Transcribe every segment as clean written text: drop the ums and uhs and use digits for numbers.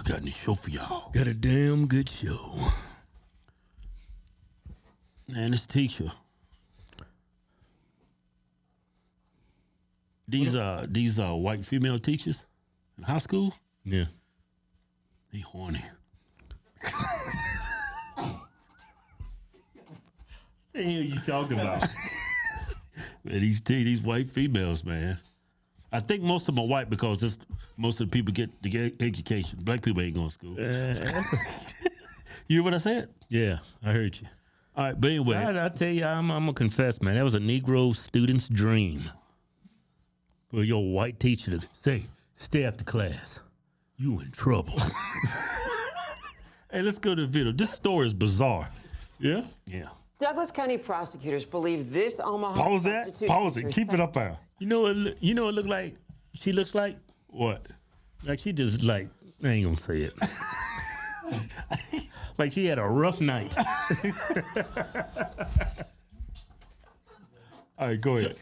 got a new show for y'all. Got a damn good show. Man, this teacher. These white female teachers in high school. Yeah. They horny. What the hell you talking about? Man, these white females, man. I think most of them are white because most of the people get education. Black people ain't going to school. You hear what I said? Yeah, I heard you. All right, but anyway. I tell you, I'm going to confess, man. That was a Negro student's dream. For your white teacher to say, stay after class. You in trouble. Hey, let's go to the video. This story is bizarre. Yeah? Yeah. Douglas County prosecutors believe this Omaha Pause that. substitute Pause it. teacher Keep it up there. You know what it look like? She looks like? What? Like she just I ain't going to say it. Like she had a rough night. All right, go ahead.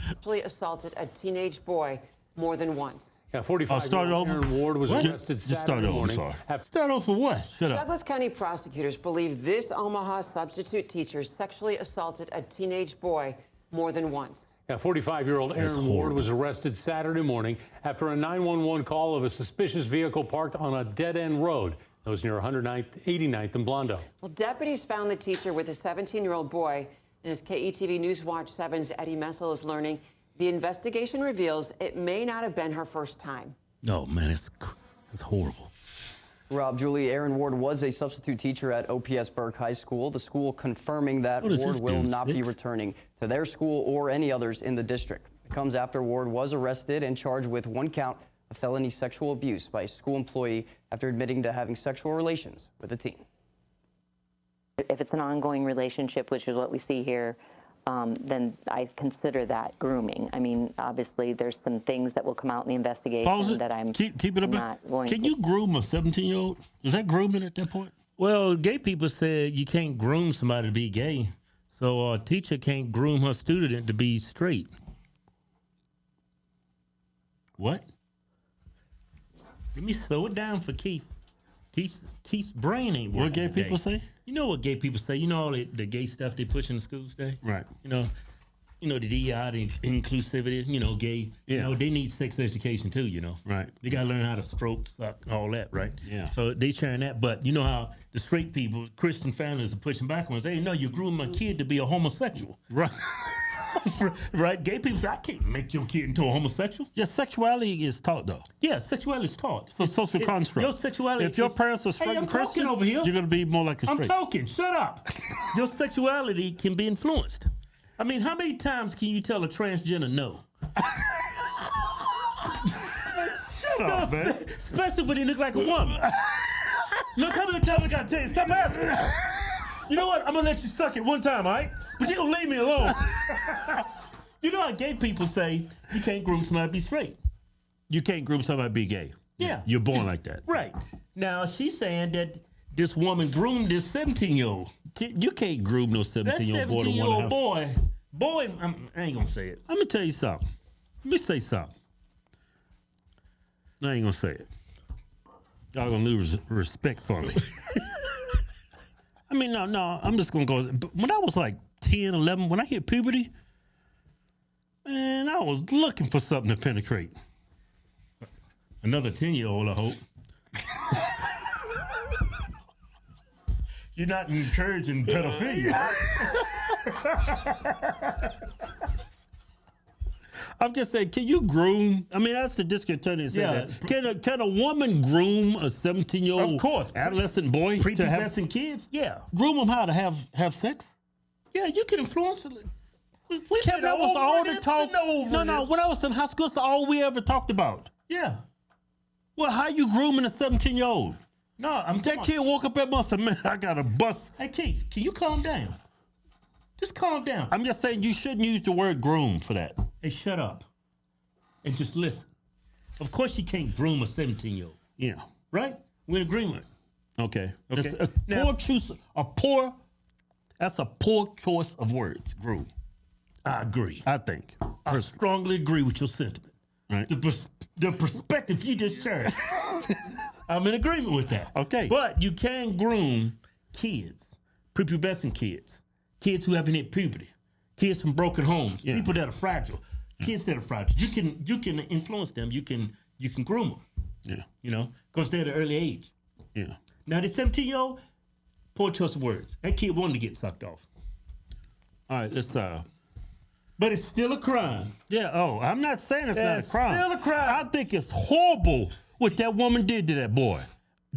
sexually assaulted a teenage boy more than once. Yeah, 45-year-old Aaron Ward was arrested Saturday morning. Start over for what? Shut up. Douglas County prosecutors believe this Omaha substitute teacher sexually assaulted a teenage boy more than once. Yeah, 45-year-old Aaron Ward was arrested Saturday morning after a 911 call of a suspicious vehicle parked on a dead-end road. That was near 189th and Blondo. Well, deputies found the teacher with a 17-year-old boy, and as KETV Newswatch 7's Eddie Messel is learning, the investigation reveals it may not have been her first time. No, man, it's horrible. Rob, Julie, Aaron Ward was a substitute teacher at OPS Burke High School. The school confirming that Ward will not be returning to their school or any others in the district. It comes after Ward was arrested and charged with one count of felony sexual abuse by a school employee after admitting to having sexual relations with a teen. If it's an ongoing relationship, which is what we see here, then I consider that grooming. I mean, obviously, there's some things that will come out in the investigation that I'm keep it up. not going Can to. you groom a 17-year-old? Is that grooming at that point? Well, gay people said you can't groom somebody to be gay, so a teacher can't groom her student to be straight. What? Let me slow it down for Keith. Keith's brain ain't working. What gay today. people say? You know what gay people say? You know all the gay stuff they push in the schools today? Right. You know the DEI, the inclusivity, gay. Yeah. You know, they need sex education too, Right. They got to learn how to stroke, suck, and all that, right? Yeah. So they sharing that. But you know how the straight people, Christian families are pushing back on us. Hey, no, you're grooming my kid to be a homosexual. Right. Right? Gay people say, I can't make your kid into a homosexual. Yeah, sexuality is taught, though. Yeah, sexuality is taught. It's a social construct. Your sexuality if your parents are straight and Christian, over here. you're going to be more like a straight. I'm talking. Shut up. Your sexuality can be influenced. I mean, how many times can you tell a transgender no? Shut up, man. Especially when they look like a woman. Look, how many times I got to tell you? Stop asking. You know what? I'm going to let you suck it one time, all right? But you going to leave me alone. You know how gay people say you can't groom somebody to be straight. You can't groom somebody to be gay. Yeah. You're born like that. Right. Now, she's saying that this woman groomed this 17-year-old. You can't groom no 17-year-old boy. That 17-year-old boy, I ain't going to say it. Let me tell you something. Let me say something. I ain't going to say it. Y'all going to lose respect for me. I mean, no, I'm just going to go. When I was like 10, 11, when I hit puberty, man, I was looking for something to penetrate. Another 10-year-old, I hope. You're not encouraging pedophilia. I'm just saying, can you groom? I mean, that's the district attorney said that. Can a woman groom a 17-year-old Of course. adolescent boy to have Prepubescent kids? Yeah. groom them how to have sex? Yeah, you can influence it. Kevin, that was all the talk. No, when I was in high school, that's all we ever talked about. Yeah. Well, how you grooming a 17-year-old? No, I'm That kid woke up that month and said, man, I got a bus. Hey, Keith, can you calm down? Just calm down. I'm just saying you shouldn't use the word groom for that. Hey, shut up. And just listen. Of course you can't groom a 17-year-old. Yeah. Right? We're in agreement. Okay. Okay. That's a poor choice of words, groom. I agree. I think. I strongly agree with your sentiment. Right. The perspective you just shared. I'm in agreement with that. Okay. But you can groom kids, prepubescent kids, kids who haven't hit puberty, kids from broken homes, people that are fragile, kids that are fragile. You can influence them. You can groom them. Yeah. You know, because they're at an early age. Yeah. Now the 17-year-old, poor choice of words. That kid wanted to get sucked off. All right, let's But it's still a crime. Yeah, I'm not saying it's not a crime. Still a crime. I think it's horrible what that woman did to that boy.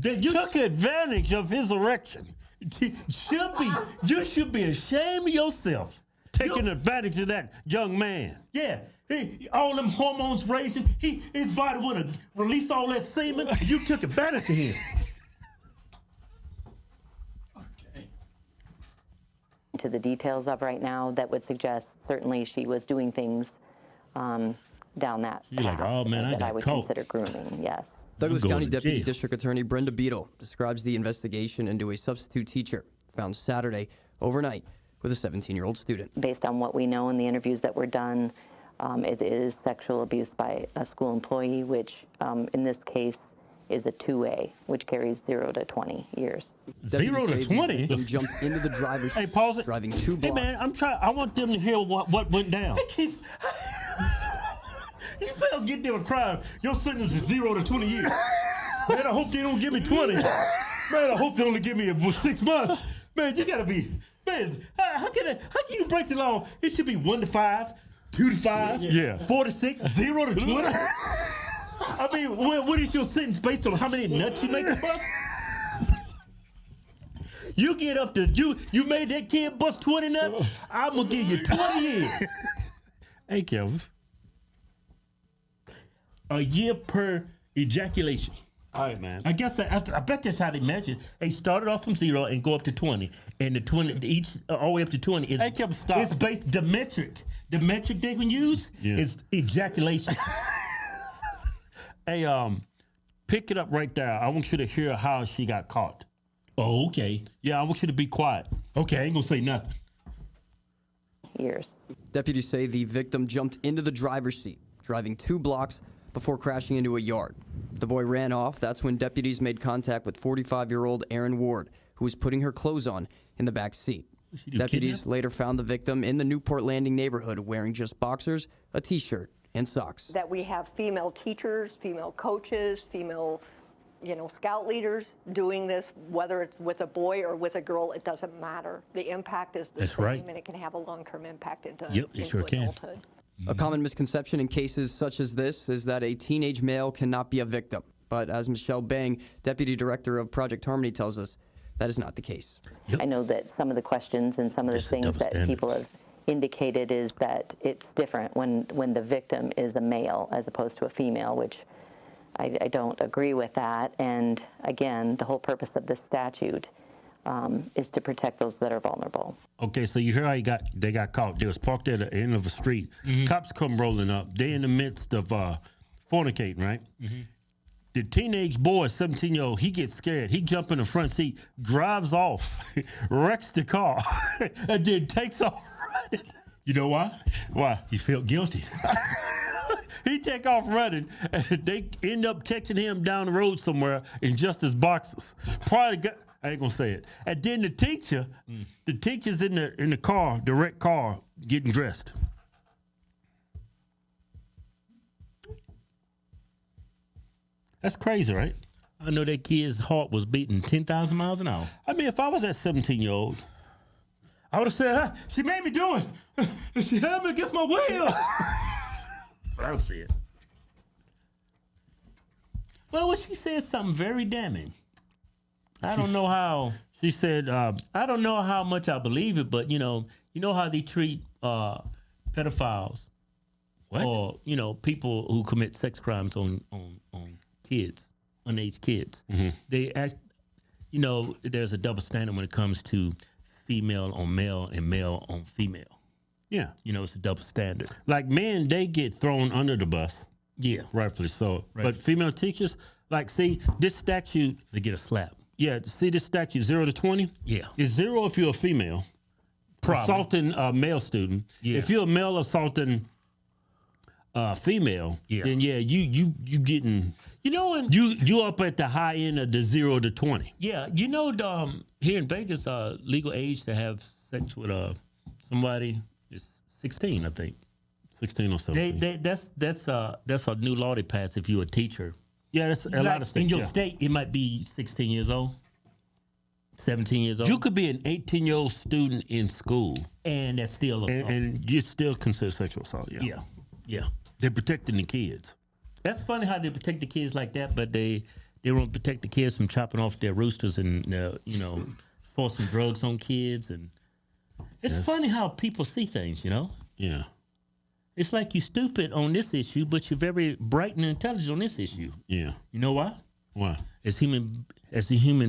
You took advantage of his erection. You should be ashamed of yourself. Taking advantage of that young man. Yeah. All them hormones raging. His body want to release all that semen. You took advantage of him. To the details of right now that would suggest certainly she was doing things down that You're like, oh man, that I would caught. consider grooming, yes. Douglas County to Deputy jail. District Attorney Brenda Beadle describes the investigation into a substitute teacher found Saturday overnight with a 17-year-old student. Based on what we know in the interviews that were done, it is sexual abuse by a school employee, which in this case is a 2A, which carries 0 to 20 years. 0 to 20? He jumped into the driver's Hey, pause it. driving 2 blocks. Hey, man, I want them to hear what went down. You failed to get there a crime. Your sentence is 0 to 20 years. Man, I hope they don't give me 20. Man, I hope they only give me 6 months. Man, you gotta be. Man, how can you break the law? It should be 1 to 5, 2 to 5, Yeah. 4 to 6, 0 to 20. I mean, what is your sentence based on how many nuts you make a bust? You get up to you made that kid bust 20 nuts. I'm gonna give you 20 years. Hey, Kelvin. A year per ejaculation. All right, man. I guess I bet that's how they measure. They started off from 0 and go up to 20, and the 20 each all the way up to 20 is. Hey, Kelvin, stop. It's based the metric. The metric they can use is ejaculation. Hey, pick it up right there. I want you to hear how she got caught. Oh, okay. Yeah, I want you to be quiet. Okay, I ain't gonna say nothing. Years. Deputies say the victim jumped into the driver's seat, driving 2 blocks before crashing into a yard. The boy ran off. That's when deputies made contact with 45-year-old Erin Ward, who was putting her clothes on in the back seat. Deputies later found the victim in the Newport Landing neighborhood wearing just boxers, a T-shirt, and socks. That we have female teachers, female coaches, female, scout leaders doing this, whether it's with a boy or with a girl, it doesn't matter. The impact is the same, right. and it can have a long-term impact into sure can. adulthood. A common misconception in cases such as this is that a teenage male cannot be a victim. But as Michelle Bang, Deputy Director of Project Harmony, tells us, that is not the case. I know that some of the questions and some of the things that people have indicated is that it's different when the victim is a male as opposed to a female, which I don't agree with that. And again, the whole purpose of this statute is to protect those that are vulnerable. Okay, so you hear how they got caught. They was parked at the end of a street. Cops come rolling up. They in the midst of fornicating, right? The teenage boy, 17-year-old, he gets scared. He jumps in the front seat, drives off, wrecks the car, and then takes off running. You know why? Why? He felt guilty. He take off running, and they end up catching him down the road somewhere in just his boxers. I ain't gonna say it. And then the teacher's in the car, the wrecked car, getting dressed. That's crazy, right? I know that kid's heart was beating 10,000 miles an hour. I mean, if I was that 17-year-old, I would have said, she made me do it. She had me against my will. But I don't see it. Well, she said something very damning. I don't know how. She said, I don't know how much I believe it, but you know how they treat pedophiles. What? Or people who commit sex crimes on kids, underage kids. They act. There's a double standard when it comes to female on male and male on female. yeah. It's a double standard. Like men, they get thrown under the bus, Yeah, rightfully so. Right. But female teachers, like, see, this statute, they get a slap. yeah, see this statute, 0 to 20? Yeah. It's 0 if you're a female. Probably. Assaulting a male student. Yeah. If you're a male assaulting female, Yeah. then yeah, you getting You know, and you up at the high end of the 0 to 20. Yeah, you know, here in Vegas, legal age to have sex with somebody is 16, I think. 16 or 17. That's a new law they passed if you're a teacher. Yeah, that's a lot of states. In your state, it might be 16 years old, 17 years old. You could be an 18-year-old student in school. And that's still assault. And you still consider sexual assault, Yeah. They're protecting the kids. That's funny how they protect the kids like that, but they won't protect the kids from chopping off their roosters and, forcing drugs on kids. And it's funny how people see things, you know? Yeah. It's like you're stupid on this issue, but you're very bright and intelligent on this issue. Yeah. You know why? Why? As human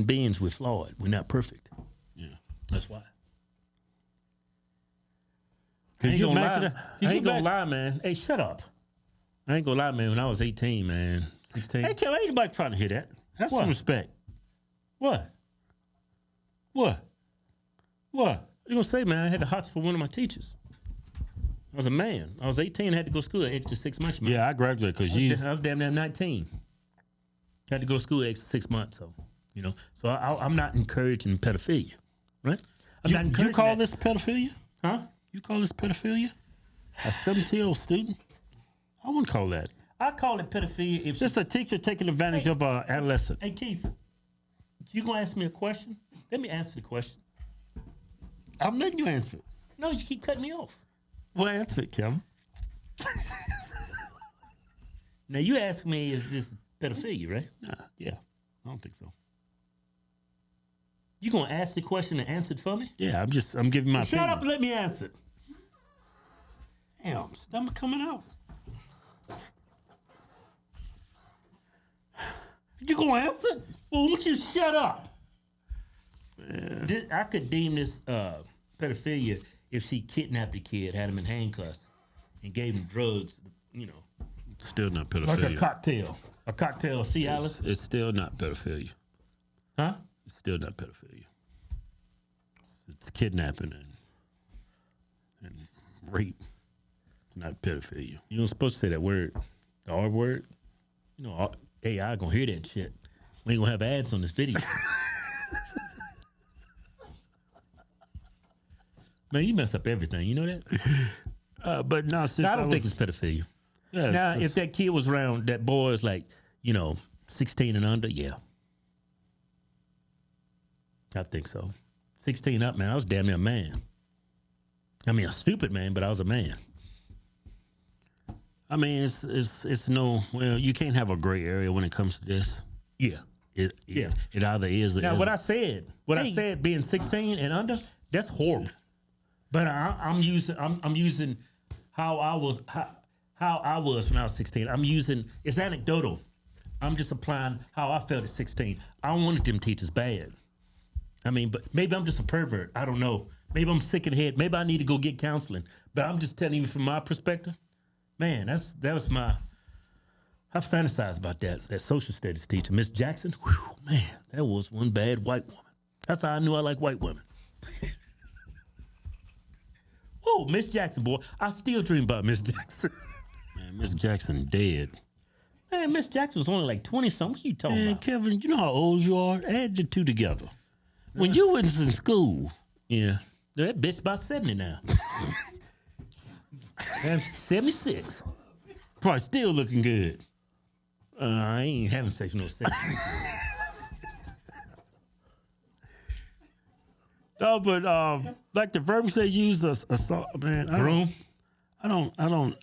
beings, we're flawed. We're not perfect. Yeah. That's why. I ain't gonna lie, man. Hey, shut up. I ain't gonna lie, man. When I was 18, man, 16. Hey, Kim, ain't nobody trying to hear that. Have some respect. What? You gonna say, man, I had the hots for one of my teachers. I was a man. I was 18, had to go to school at age of 6 months, man. Yeah, I graduated because I was damn near 19. Had to go to school at age of 6 months, so, So I'm not encouraging pedophilia, right? You call this pedophilia? Huh? You call this pedophilia? A 17-year-old student? I wouldn't call that. I call it pedophilia if it's a teacher taking advantage of an adolescent. Hey, Keith, you gonna ask me a question? Let me answer the question. I'm letting you answer it. No, you keep cutting me off. Well, answer it, Kevin. Now, you ask me, is this pedophilia, right? Yeah. I don't think so. You gonna ask the question and answer it for me? Yeah, I'm giving my opinion. Shut up and let me answer it. Damn, stomach coming out. You gonna answer it? Well, won't you shut up? I could deem this pedophilia if she kidnapped the kid, had him in handcuffs, and gave him drugs, Still not pedophilia. Like a cocktail. A cocktail of Sea Alice? It's still not pedophilia. Huh? It's still not pedophilia. It's kidnapping and rape. It's not pedophilia. You don't supposed to say that word. The R word. AI gonna hear that shit. We ain't gonna have ads on this video. Man, you mess up everything. You know that? But no, I don't think it's pedophilia. Yeah, now, if that kid was around, that boy is like, 16 and under, yeah. I think so. 16 up, man, I was damn near a man. I mean, a stupid man, but I was a man. I mean, it's no, you can't have a gray area when it comes to this. Yeah. It either is or now, isn't. I said being 16 and under, that's horrible. But I'm using how I was when I was 16. It's anecdotal. I'm just applying how I felt at 16. I wanted them teachers bad. I mean, but maybe I'm just a pervert. I don't know. Maybe I'm sick in the head. Maybe I need to go get counseling. But I'm just telling you from my perspective, man, I fantasized about that social studies teacher, Miss Jackson. Whew, man, that was one bad white woman. That's how I knew I like white women. Oh, Miss Jackson, boy. I still dream about Miss Jackson. Man, Miss Jackson dead. Man, Miss Jackson was only like 20-something. What you talking about? Kevin, you know how old you are? Add the two together. When you was in school. Yeah. That bitch about 70 now. And 76. Probably still looking good. I ain't having sex with no 70. No, but like the verbiage they use, assault, man. Groom? I don't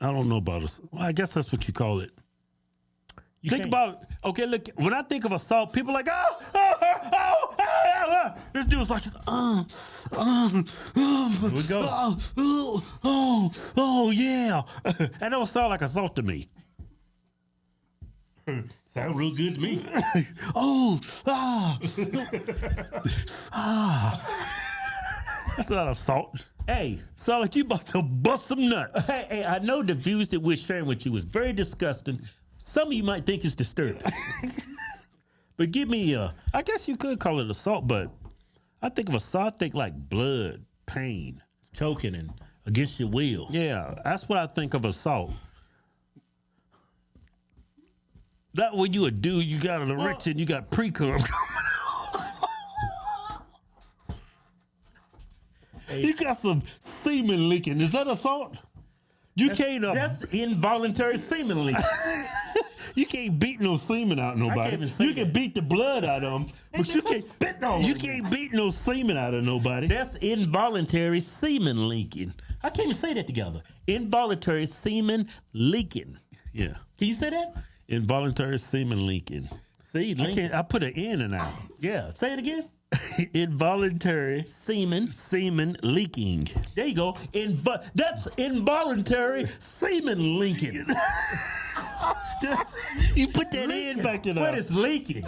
know about us. Well, I guess that's what you call it. Think about, look, when I think of assault, people are like, this dude's like, Here we go. Yeah. That don't sound like assault to me. Sound real good to me. That's not assault. Hey. Sound like you about to bust some nuts. Hey, I know the views that we're sharing with you is very disgusting. Some of you might think it's disturbing. But give me I guess you could call it assault, but I think of assault, I think like blood, pain. Choking and against your will. Yeah, that's what I think of assault. That when you a dude, you got an erection, you got pre-cum. You got some semen leaking. Is that assault? You can't. That's involuntary semen leak. You can't beat no semen out of nobody. You can beat the blood out of them, but you can't beat no semen out of nobody. That's involuntary semen leaking. I can't even say that together. Involuntary semen leaking. Yeah. Can you say that? Involuntary semen leaking. See, I put an in and out. Yeah. Say it again. Involuntary semen leaking. There you go. That's involuntary semen leaking. You put that in back it up. What is leaking?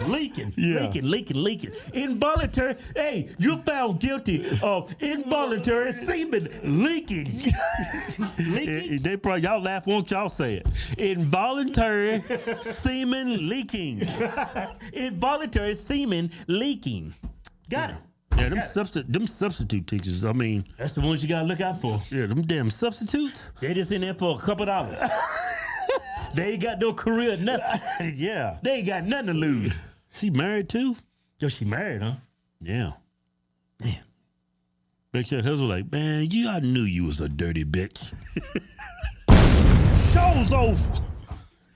Yeah. Leaking. Involuntary. Hey, you found guilty of involuntary semen leaking. They probably, y'all laugh, won't y'all say it? Involuntary semen leaking. Involuntary semen leaking. Got it. Yeah, them substitute teachers, I mean. That's the ones you gotta look out for. Yeah, them damn substitutes. They just in there for a couple dollars. They ain't got no career, nothing. Yeah. They ain't got nothing to lose. She married too? Yo, she married, huh? Yeah. Damn. Big Shot husband like, man, I knew you was a dirty bitch. Show's over.